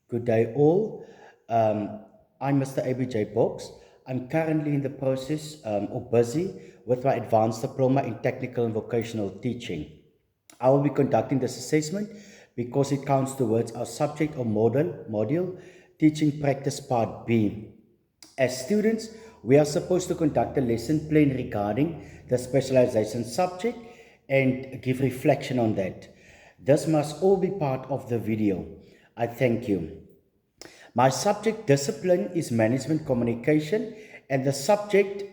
Good day, all. I'm Mr. ABJ Bocks. I'm currently in the process or busy with my advanced diploma in technical and vocational teaching. I will be conducting this assessment because it counts towards our subject or module teaching practice part B. As students, we are supposed to conduct a lesson plan regarding the specialization subject and give reflection on that. This must all be part of the video. I thank you. My subject discipline is management communication, and the subject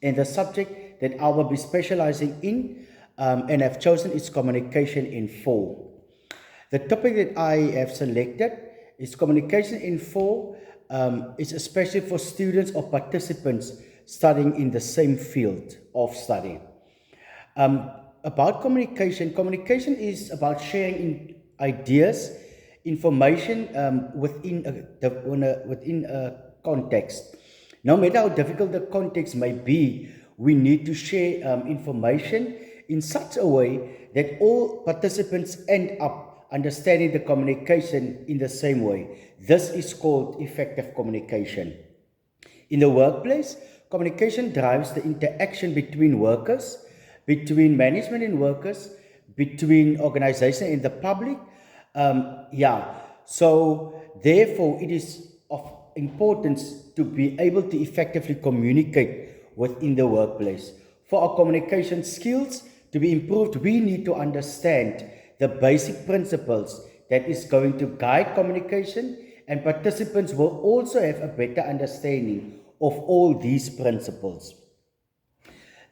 that I will be specializing in and have chosen is communication in four. The topic that I have selected is communication in four. It's especially for students or participants studying in the same field of study. Um, about communication, communication is about sharing ideas, information within a context. No matter how difficult the context may be, we need to share information in such a way that all participants end up understanding the communication in the same way. This is called effective communication. In the workplace, communication drives the interaction between workers, between management and workers, between organization and the public. Yeah, so therefore, it is of importance to be able to effectively communicate within the workplace. For our communication skills to be improved, we need to understand the basic principles that is going to guide communication, and participants will also have a better understanding of all these principles.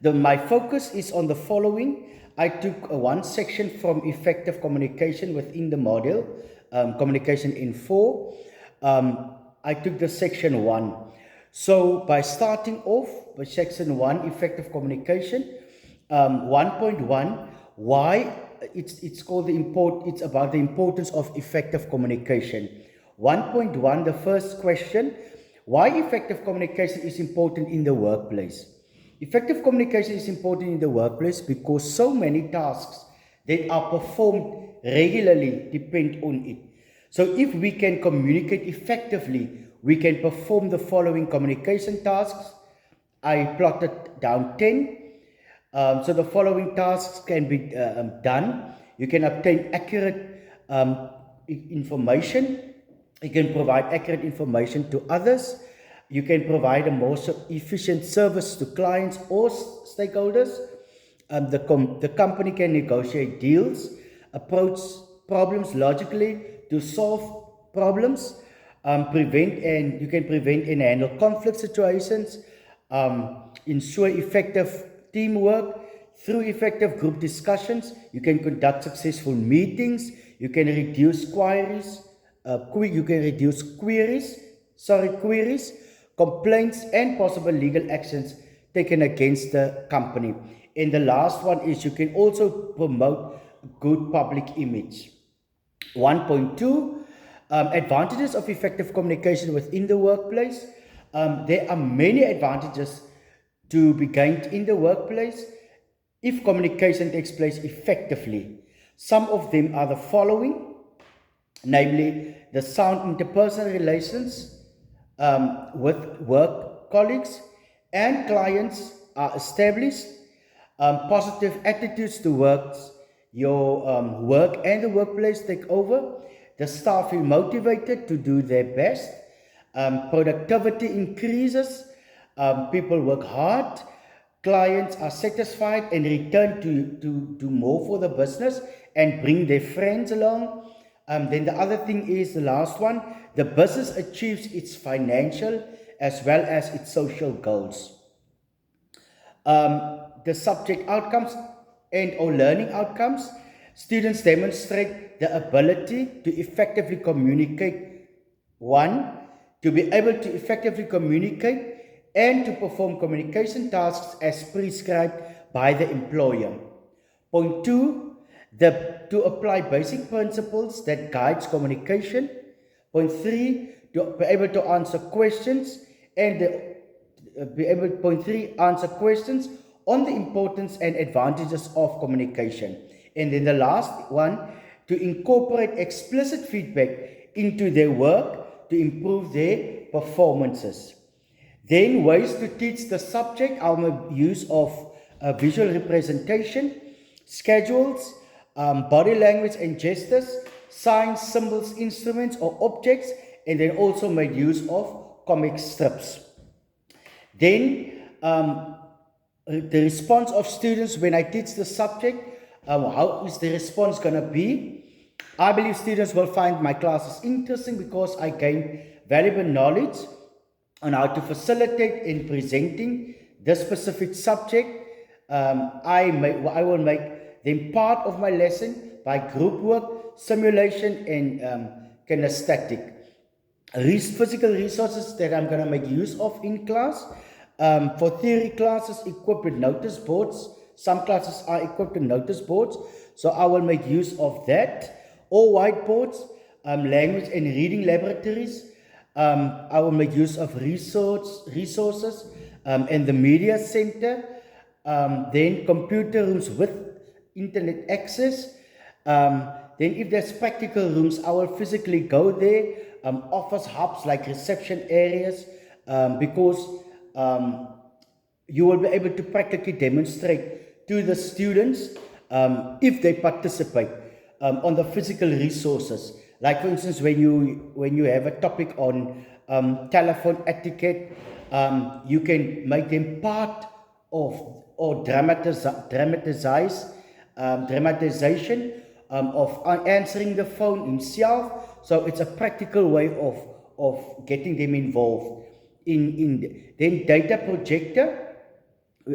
My focus is on the following. I took one section from effective communication within the module, communication in four. I took the section one. So by starting off with section one, effective communication, 1.1, why it's called it's about the importance of effective communication. 1.1, the first question, why effective communication is important in the workplace. Effective communication is important in the workplace because so many tasks that are performed regularly depend on it. So if we can communicate effectively, we can perform the following communication tasks. I plotted down 10. So the following tasks can be done. You can obtain accurate information. You can provide accurate information to others. You can provide a more efficient service to clients or stakeholders. The company can negotiate deals, approach problems logically to solve problems, you can prevent and handle conflict situations, ensure effective teamwork through effective group discussions. You can conduct successful meetings. You can reduce queries, queries, complaints, and possible legal actions taken against the company. And the last one is you can also promote good public image. 1.2, advantages of effective communication within the workplace. There are many advantages to be gained in the workplace if communication takes place effectively. Some of them are the following, namely the sound interpersonal relations with work colleagues and clients are established, positive attitudes towards your work and the workplace take over, the staff feel motivated to do their best, productivity increases, people work hard, clients are satisfied and return to do more for the business and bring their friends along. Then the other thing is the last one, the business achieves its financial as well as its social goals. The subject outcomes and or learning outcomes, students demonstrate the ability to effectively communicate. One, to be able to effectively communicate and to perform communication tasks as prescribed by the employer. Point two, to apply basic principles that guides communication. Point three, to be able to answer questions and point three, answer questions on the importance and advantages of communication. And then the last one, to incorporate explicit feedback into their work to improve their performances. Then ways to teach the subject, I'll make use of visual representation, schedules, body language and gestures, signs, symbols, instruments or objects, and then also make use of comic strips. Then the response of students when I teach the subject, how is the response going to be? I believe students will find my classes interesting because I gain valuable knowledge on how to facilitate in presenting this specific subject. I will make them part of my lesson by group work, simulation, and kinesthetic. Physical resources that I'm going to make use of in class. For theory classes equipped with notice boards, some classes are equipped with notice boards, so I will make use of that. Or whiteboards, language and reading laboratories. I will make use of resources and the media center. Then computer rooms with internet access. Then if there's practical rooms, I will physically go there. Office hubs like reception areas, because you will be able to practically demonstrate to the students if they participate on the physical resources. Like for instance, when you have a topic on telephone etiquette, you can make them part of or dramatization of answering the phone himself. So it's a practical way of getting them involved. Then data projector,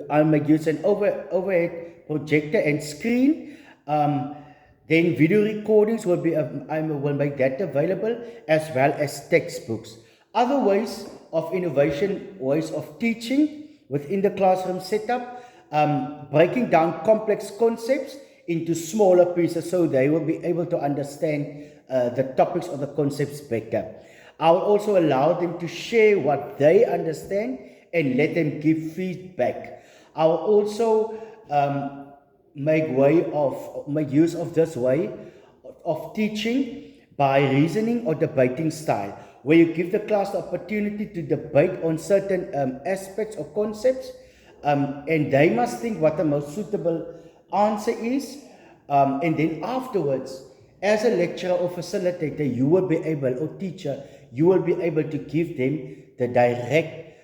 I'll make use an overhead projector and screen. Then video recordings will be, I will make that available, as well as textbooks. Other ways of innovation, ways of teaching within the classroom setup, breaking down complex concepts into smaller pieces so they will be able to understand the topics or the concepts better. I will also allow them to share what they understand and let them give feedback. I will also make use of this way of teaching by reasoning or debating style, where you give the class the opportunity to debate on certain aspects or concepts, and they must think what the most suitable answer is, and then afterwards, as a lecturer or facilitator, you will be able, or teacher, you will be able to give them the direct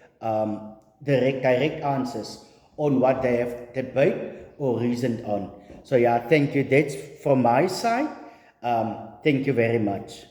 answers on what they have debated or reasoned on. So yeah, thank you. That's from my side. Thank you very much.